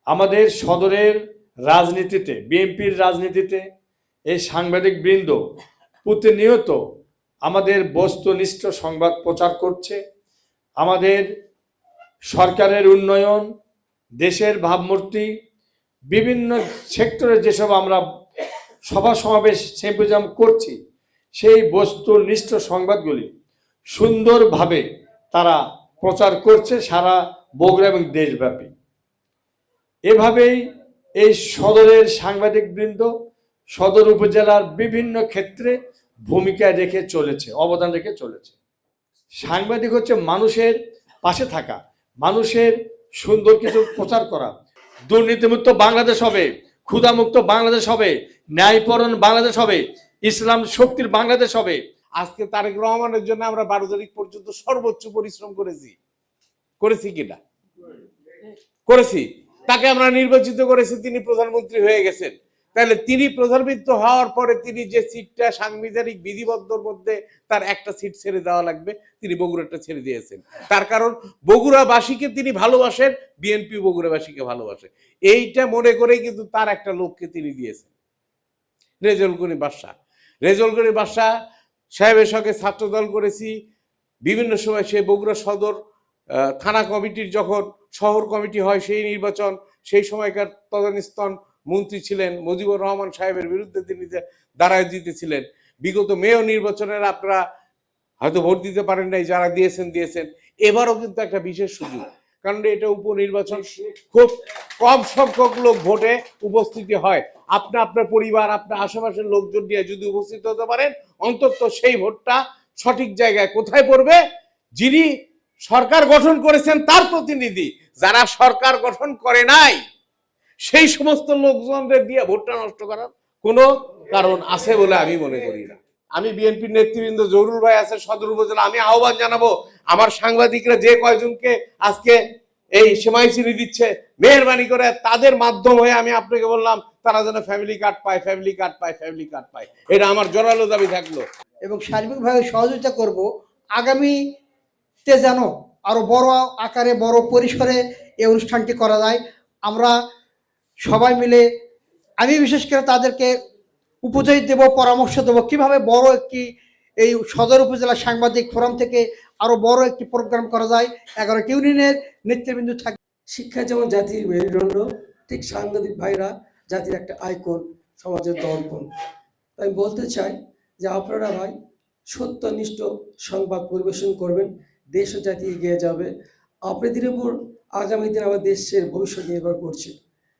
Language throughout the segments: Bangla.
আমাদের সদরের রাজনীতিতে, বিএনপির রাজনীতিতে এই সাংবাদিক বৃন্দ প্রতিনিয়ত আমাদের বস্তুনিষ্ঠ সংবাদ প্রচার করছে। আমাদের সরকারের উন্নয়ন, দেশের ভাবমূর্তি, বিভিন্ন সেক্টরে যেসব আমরা সভা সমাবেশ সিম্পোজিয়াম করছি, সেই বস্তুনিষ্ঠ সংবাদগুলি সুন্দরভাবে তারা প্রচার করছে সারা বগুড়া এবং দেশব্যাপী। এভাবেই এই সদরের সাংবাদিকবৃন্দ সদর উপজেলার বিভিন্ন ক্ষেত্রে ভূমিকা রেখে চলেছে, অবদান রেখে চলেছে। সাংবাদিক হচ্ছে মানুষের পাশে থাকা, মানুষের সুন্দর কিছু প্রচার করা। দুর্নীতিমুক্ত বাংলাদেশ হবে, ক্ষুধামুক্ত বাংলাদেশ হবে, ন্যায়পরণ বাংলাদেশ হবে, ইসলাম শক্তির বাংলাদেশ হবে। আজকে তারেক রহমানের জন্য আমরা 12 তারিখ পর্যন্ত সর্বোচ্চ পরিশ্রম করেছি কিনা? করেছি। তাকে আমরা নির্বাচিত করেছি, তিনি প্রধানমন্ত্রী হয়ে গেছেন। তাহলে তিনি প্রধানমন্ত্রী হওয়ার পরে তিনি যে সিটটা সাংবিধানিক বিধিবদ্ধর মধ্যে তার একটা সিট ছেড়ে দেওয়া লাগবে, তিনি বগুড়াটা ছেড়ে দিয়েছেন। তার কারণ বগুড়াবাসীকে তিনি ভালোবাসেন, বিএনপি বগুড়াবাসীকে ভালোবাসে। এইটা মনে করেই কিন্তু তার একটা লোককে তিনি দিয়েছেন, রেজাউল করিম বাদশা। রেজাউল করিম বাদশা সাহেবের সঙ্গে ছাত্রদল করেছি বিভিন্ন সময়। সে বগুড়া সদর থানা কমিটির যখন শহর কমিটি হয় সেই নির্বাচন, সেই সময়কার তদানীন্তন মন্ত্রী ছিলেন মুজিবুর রহমান সাহেবের বিরুদ্ধে তিনি দাঁড়ায় জিতেছিলেন। বিগত মেয়র নির্বাচনের আপনারা হয়তো ভোট দিতে পারেন নাই, যারা দিয়েছেন। এবারও কিন্তু একটা বিশেষ সুযোগ, কারণ এটা উপনির্বাচন, খুব কম সংখ্যক লোক ভোটে উপস্থিতি হয়। আপনার পরিবার, আপনার আশেপাশের লোকজন নিয়ে যদি উপস্থিত হতে পারেন, অন্তত সেই ভোটটা সঠিক জায়গায় কোথায় পড়বে? যিনি সরকার গঠন করেছেন তার প্রতিনিধি, যারা সরকার গঠন করে নাই সেই সমস্ত লোকজনদের দিয়ে ভোটটা নষ্ট করার কোনো কারণ আছে বলে আমি মনে করি না। আমি বিএনপির নেতৃবৃন্দ, জহুরুল ভাই আছে সদর উপজেলা, আমি আহ্বান জানাবো আমার সাংবাদিকরা যে কয়জনকে আজকে এই সেমাই চিনি দিচ্ছে, মেহরবানি করে তাদের মাধ্যম হয়ে আমি আপনাকে বললাম তারা যেন ফ্যামিলি কার্ড পায়। এটা আমার জোরালো দাবি থাকলো। এবং সার্বিকভাবে সহযোগিতা করব আগামীতে যেন আরো বড় আকারে, বড় পরিসরে এই অনুষ্ঠানটি করা যায়। আমরা সবাই মিলে, আমি বিশেষ করে তাদেরকে উপদেশ দেব, পরামর্শ দেবো কিভাবে বড় একটি এই সদর উপজেলা সাংবাদিক ফোরাম থেকে আরো বড় একটি প্রোগ্রাম করা যায়। 11টি ইউনিয়নের নেতৃবৃন্দ থাকে। শিক্ষা যেমন জাতির মেরুদণ্ড, ঠিক সাংবাদিক ভাইরা জাতির একটা আইকন, সমাজের দর্পণ। আমি বলতে চাই যে আপনারা ভাই সত্যনিষ্ঠ সংবাদ পরিবেশন করবেন, দেশ ও জাতি এগিয়ে যাবে। আপনাদের উপর আগামী দিন আমার দেশের ভবিষ্যৎ নির্ভর করছে।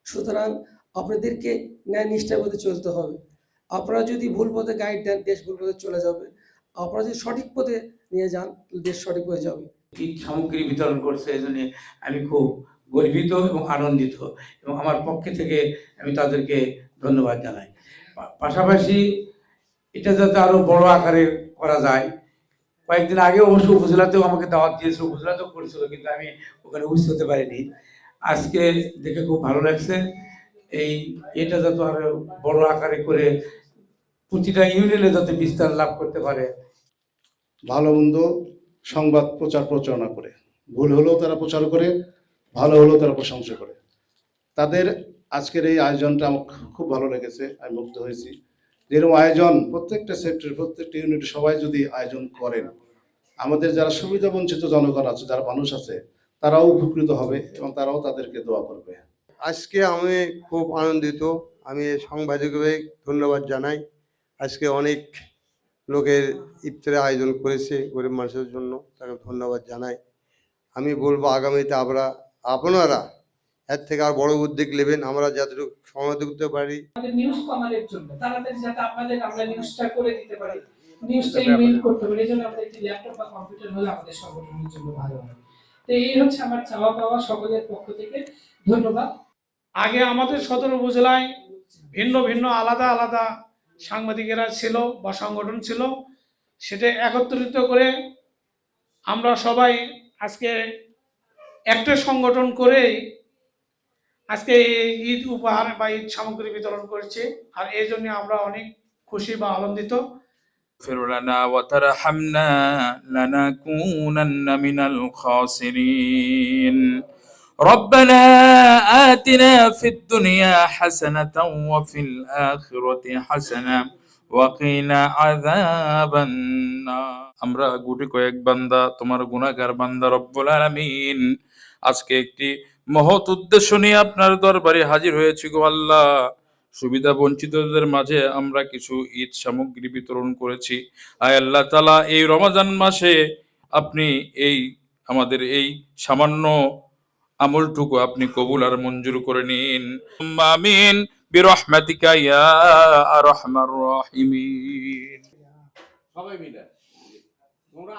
সুতরাং আপনাদেরকে ন্যায় নিষ্ঠার পথে চলতে হবে। আপনারা যদি ভুল পথে গাইড দেন, দেশ ভুল পথে চলে যাবে। আপনারা যদি সঠিক পথে নিয়ে যান, দেশ সঠিক পথে যাবে। ঈদ সামগ্রী বিতরণ করছে, এই জন্য আমি খুব গর্বিত এবং আনন্দিত, এবং আমার পক্ষে থেকে আমি তাদেরকে ধন্যবাদ জানাই। পাশাপাশি এটা যাতে আরো বড় আকারে করা যায়, কয়েকদিন আগে অবশ্য উপজেলাতেও আমাকে দাওয়াত দিয়েছিল, উপজেলাতেও করেছিল, কিন্তু আমি ওখানে উপস্থিত হতে পারিনি। আজকে দেখে খুব ভালো লাগছে। এটা যাতে আরো বড় আকারে করে প্রতিটা ইউনিয়নে যাতে বিস্তার লাভ করতে পারে। ভালো মন্দ সংবাদ প্রচারণা করে, ভুল হলেও তারা প্রচার করে, ভালো হলেও তারা প্রশংসা করে। তাদের আজকের এই আয়োজনটা আমার খুব ভালো লেগেছে, আমি মুগ্ধ হয়েছি। যেরকম আয়োজন প্রত্যেকটা সেক্টর, প্রত্যেকটা ইউনিটে সবাই যদি আয়োজন করেন, আমাদের যারা সুবিধা বঞ্চিত জনগণ আছে, যারা মানুষ আছে, তারাও উপকৃত হবে এবং তারাও তাদেরকে দোয়া করবে। আজকে আমি খুব আনন্দিত। আমি সাংবাদিককে ধন্যবাদ জানাই। আজকে অনেক লোকের ইফতারের আয়োজন করেছে গরিব মানুষের জন্য, তাকে ধন্যবাদ জানাই। আমি বলবো আগামীতে আপনারা এর থেকে আর বড় উদ্যোগ নেবেন, আমরা যতটুকু সমাধান করতে পারি। নিউজ কমানোর জন্য তাড়াতাড়ি যাতে আমরা নিউজটা করে দিতে পারি, নিউজটা ইমেল করতে পারি, এজন্য আমাদের একটি ল্যাপটপ বা কম্পিউটার হলে আমাদের সংগঠনের জন্য ভালো হয়। তো এই হচ্ছে আমার চাওয়া পাওয়া, সকলের পক্ষ থেকে ধন্যবাদ। আগে আমাদের সদর উপজেলায় ভিন্ন ভিন্ন আলাদা সাংবাদিকেরা ছিল বা সংগঠন ছিল, সেটা একত্রিত করে আমরা সবাই আজকে একটা সংগঠন করে আজকে ঈদ উপহার বা ঈদ সামগ্রী বিতরণ করেছি। আর এই জন্য আমরা অনেক খুশি বা আনন্দিত। اغفر لنا وترحمنا لنكونن من الخاسرين ربنا آتنا في الدنيا حسنة وفي الآخرة حسنة وقنا عذاب النار আমরা গুটি কয়েক বান্দা তোমার গুনাহগার বান্দা রব্বুল আলামিন আজকে একটি মহৎ উদ্দেশ্য নিয়ে আপনার দরবারে হাজির হয়েছি গো আল্লাহ। সুবিধা বঞ্চিতদের মাঝে আমরা কিছু ঈদ সামগ্রী বিতরণ করেছি। আয় আল্লাহ তাআলা, এই রমজান মাসে আপনি এই আমাদের এই সামান্য আমলটুকু আপনি কবুল আর মঞ্জুর করে নিন। আমিন বিরহমাতিকা ইয়া আরহামার রাহিমিন। সবাই মিলে তোমরা